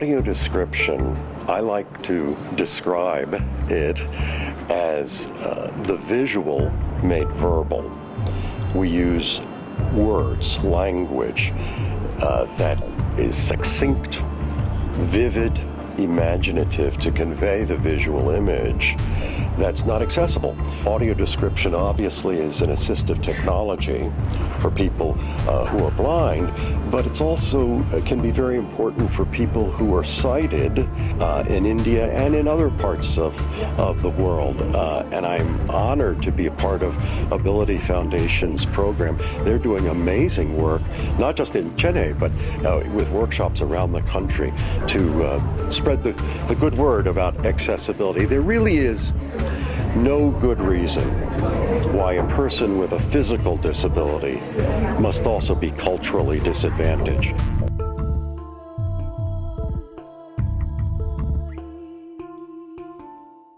Audio description, I like to describe it as the visual made verbal. We use words, language that is succinct, vivid, imaginative to convey the visual image that's not accessible. Audio description obviously is an assistive technology for people who are blind, but it's also can be very important for people who are sighted in India and in other parts of the world. And I'm honored to be a part of Ability Foundation's program. They're doing amazing work, not just in Chennai, but with workshops around the country to spread the good word about accessibility. There really is no good reason why a person with a physical disability must also be culturally disadvantaged.